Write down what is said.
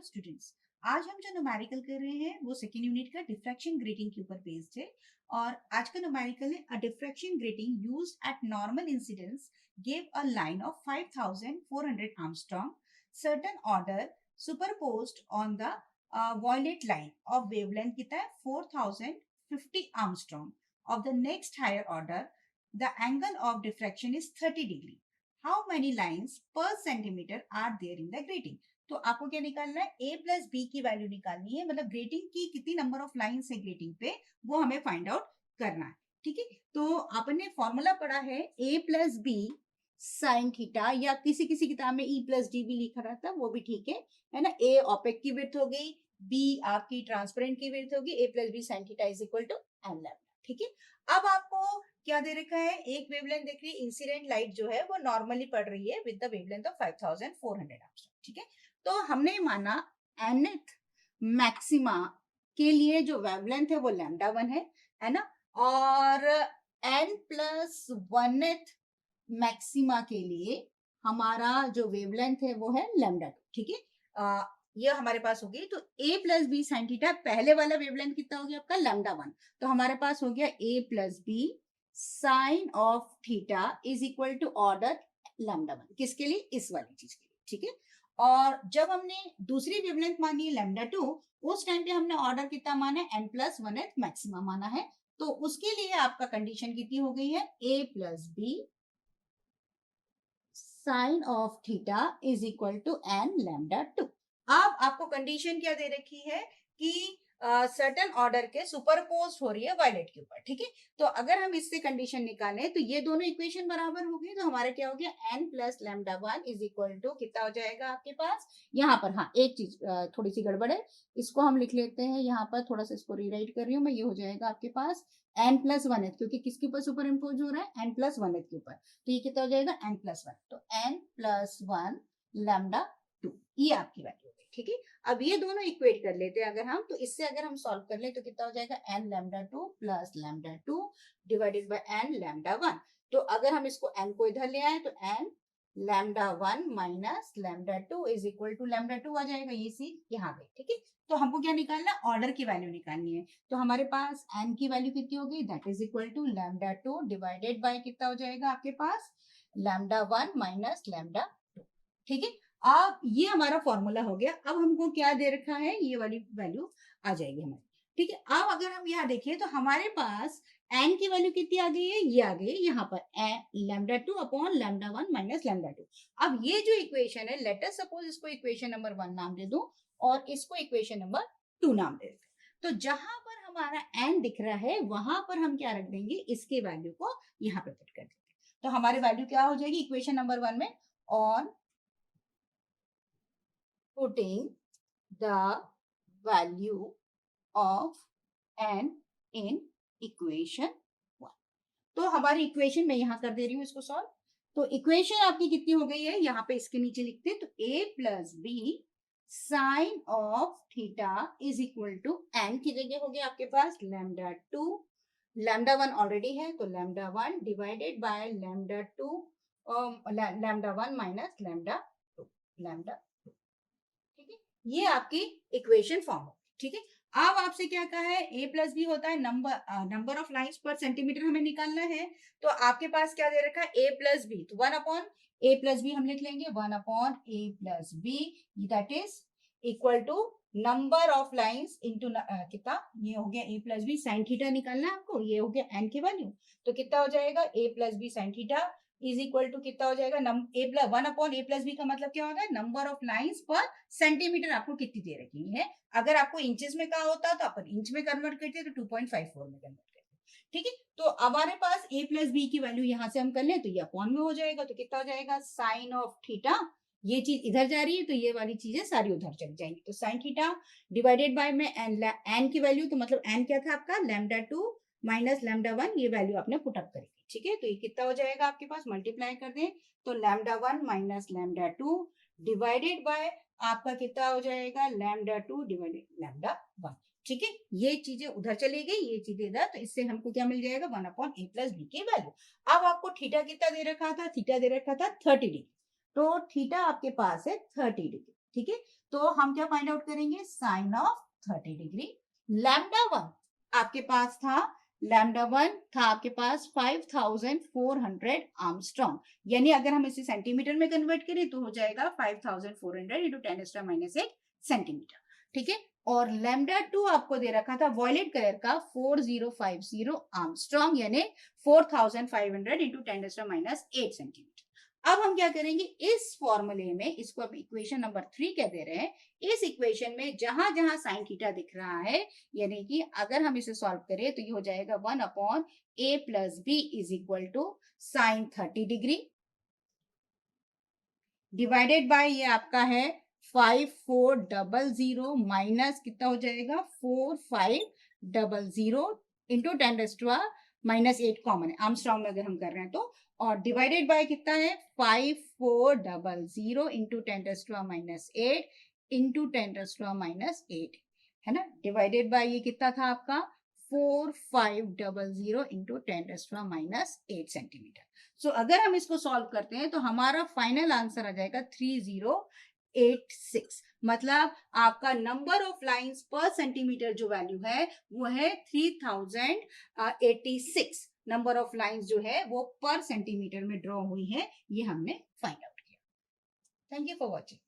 Students, आज हम जो न्यूमेरिकल कर रहे हैं वो सेकेंड यूनिट का डिफ्रैक्शन ग्रेटिंग के ऊपर बेस्ड है। और आज का न्यूमेरिकल है a diffraction grating used at normal incidence give a line of 5400 armstrong certain order superposed on the violet line of wavelength कितना है 4050 armstrong of the next higher order the angle of diffraction is 30 degree. How many lines per centimetre are there in the grating. तो आपको क्या निकालना है, ए plus B की value निकालनी है, मतलब ग्रेटिंग की कितनी नंबर ऑफ लाइन्स है ग्रेटिंग पे वो हमें फाइंड आउट करना है। ठीक है, तो आपने फॉर्मूला पढ़ा है ए प्लस बी साइन थीटा, या किसी किसी किताब में ई प्लस डी भी लिखा रहता है, वो भी ठीक है ना। ए ओपेक की विड्थ हो गई, बी आपकी ट्रांसपेरेंट की विड्थ होगी, a plus B sine theta is equal to n lambda. ठीक है, अब आपको क्या दे रखा है, एक वेवलेंथ देख रही है, इंसिडेंट लाइट जो है वो नॉर्मली पड़ रही है with the wavelength of 5400 angstrom. ठीक है, तो हमने माना nth मैक्सिमा के लिए जो वेवलेंथ है वो लैम्डा 1 है ना, और n प्लस 1th मैक्सिमा के लिए हमारा जो वेवलेंथ है वो है लैम्डा 2। ठीक है, ये हमारे पास हो गई। तो a plus B sine theta, पहले वाला वेवलेंथ कितना हो गया आपका लैम्डा 1, तो हमारे पास हो गया a plus B sine of theta is equal to order lambda 1, किसके लिए, इस वाली चीज के लिए। ठीक है, और जब हमने दूसरी वेवलेंथ मानी है लैम्डा 2, उस टाइम पे हमने ऑर्डर कितना माना है, n प्लस 1th मैक्सिमम माना है। तो उसके लिए आपका कंडीशन कितनी हो गई है, a plus B sine of theta is equal to n lambda 2। अब आपको कंडीशन क्या दे रखी है कि सर्टेन ऑर्डर के सुपरपोज हो रही है वायलेट के ऊपर। ठीक है, तो अगर हम इससे कंडीशन निकालें तो ये दोनों इक्वेशन बराबर हो गई, तो हमारा क्या हो गया, n plus lambda 1 is equal to कितना हो जाएगा आपके पास, यहाँ पर हाँ एक चीज थोड़ी सी गड़बड़ है, इसको हम लिख लेते हैं यहाँ पर, थोड़ा सा इसको रीराइट कर रही हूँ मैं, ये हो जाएगा आपके पास n प्लस 1th, क्योंकि किसके ऊपर सुपर इम्पोज हो रहा है, n प्लस 1th के ऊपर, तो ये कितना हो जाएगा n प्लस 1, तो n प्लस 1 लैम्डा 2, ये आपकी वैल्यू हो गई। ठीक है, अब ये दोनों इक्वेट कर लेते हैं अगर हम, तो इससे अगर हम सॉल्व कर ले तो कितना हो जाएगा, n lambda 2 plus lambda 2 divided bye n lambda 1। तो अगर हम इसको n को इधर ले आए तो n lambda 1 minus lambda 2 is equal to lambda 2 आ जाएगा, ये सी यहाँ गई। ठीक है, तो हमको क्या निकालना, ऑर्डर की वैल्यू निकालनी है। तो हमारे पास n की वैल्यू कितनी हो गई, that is equal to lambda 2 divided by कितना हो जाएगा आपके पास, लैम्डा 1 माइनस लैम्डा 2। ठीक है, अब ये हमारा फॉर्मूला हो गया। अब हमको क्या दे रखा है, ये वाली वैल्यू आ जाएगी हमारी। ठीक है, अब अगर हम यहाँ देखें तो हमारे पास n की वैल्यू कितनी आ गई है, ये आ गई है यहाँ पर lambda 2 upon lambda 1 minus lambda 2। अब ये जो इक्वेशन है, लेट अस सपोज इसको इक्वेशन नंबर 1 नाम दे दूं और इसको इक्वेशन नंबर 2 नाम दे देते। तो जहां पर हमारा n दिख रहा है वहां पर हम क्या रख देंगे, इसके वैल्यू को यहाँ पे पुट कर देंगे। तो हमारी वैल्यू क्या हो जाएगी इक्वेशन नंबर 1 में, on putting the value of n in equation 1। तो हमारी इक्वेशन मैं यहां कर दे रही हूँ इसको सॉल्व। तो इक्वेशन आपकी कितनी हो गई है, यहाँ पे इसके नीचे लिखते हैं, तो a plus B sine of theta is equal to n की जगह हो गया आपके पास लैम्डा 2, लैम्डा 1 ऑलरेडी है तो lambda 1 divided by lambda 2, lambda 1 minus lambda 2, lambda. ठीक है, ये आपकी इक्वेशन फॉर्म हो। ठीक है, अब आपसे क्या कहा है, a प्लस बी होता है number of lines per centimetre हमें निकालना है। तो आपके पास क्या दे रखा है, a प्लस बी, तो 1 अपॉन a प्लस बी हम लिख लेंगे, 1 upon a plus B, that is equal to number of lines into कितना, ये हो गया a plus B sine theta निकालना है हमको, ये हो गया n की वैल्यू, तो कितना हो जाएगा a plus B sine theta is equal to कितना हो जाएगा, A plus 1 upon A plus B का मतलब क्या होगा, number of lines per centimetre आपको कितनी दे रखी है। अगर आपको इंचेस में कहा होता तो अपन इंच में कन्वर्ट करते तो 2.54 में कन्वर्ट करते। ठीक है, तो हमारे पास a प्लस बी की वैल्यू यहाँ से हम कर लें तो ये अपॉन में हो जाएगा, तो कितना हो जाएगा, साइन ऑफ थीटा, ये चीज इधर जा रही है तो ये वाली चीजें सारी उधर चली जाएंगी, तो साइन थीटा डिवाइडेड बाय में एन की वैल्यू, तो मतलब एन क्या था आपका, लैम्डा 2 माइनस लैम्डा 1, ये वैल्यू आपने पुटअप करेगी। ठीक है, तो ये कितना हो जाएगा आपके पास, मल्टीप्लाई कर दें तो lambda 1 minus lambda 2 divided bye आपका कितना हो जाएगा, लैम्डा 2 डिवाइडेड लैम्डा 1। ठीक है, ये चीजें उधर चली गई, ये चीजें इधर, तो इससे हमको क्या मिल जाएगा, 1 अपॉन a प्लस बी की वैल्यू। अब आपको थीटा कितना दे रखा था, थीटा दे रखा था 30 डिग्री, तो थीटा आपके पास है 30 डिग्री। ठीक है, तो हम क्या फाइंड आउट करेंगे, साइन ऑफ 30 डिग्री। लैम्डा 1 आपके पास था, लैम्डा 1 था आपके पास 5400 आर्मस्ट्रॉन्ग, यानी अगर हम इसे सेंटीमीटर में कन्वर्ट करें तो हो जाएगा 5400 इंटू 10⁻⁸ सेंटीमीटर, ठीक है। और लैम्डा 2 आपको दे रखा था वॉयलेट कलर का 4050 आर्मस्ट्रॉन्ग, यानी 4500 इंटू 10⁻8 सेंटीमीटर। अब हम क्या करेंगे, इस फॉर्मूले में, इसको अब इक्वेशन नंबर 3 कह दे रहे हैं, इस इक्वेशन में जहां जहां साइन थीटा दिख रहा है, यानी कि अगर हम इसे सॉल्व करें तो ये हो जाएगा 1/a plus B is equal to sine 30 degree divided by ये आपका है 5400 माइनस कितना हो जाएगा 4500 इंटू 10⁻⁻8 कॉमन है, आर्मस्ट्रॉन्ग में अगर हम कर रहे हैं तो, और डिवाइडेड बाय कितना है 5400 इंटू 10⁻⁸ इंटू 10⁻8 है ना, डिवाइडेड बाय ये कितना था आपका 4500 इंटू 10⁻8 सेंटीमीटर। सो अगर हम इसको सॉल्व करते हैं तो हमारा फाइनल आंसर आ जाएगा 3086, मतलब आपका number of lines per centimetre जो वैल्यू है वो है 3086, नंबर ऑफ लाइंस जो है वो पर सेंटीमीटर में ड्रॉ हुई है, ये हमने फाइंड आउट किया। Thank you for watching.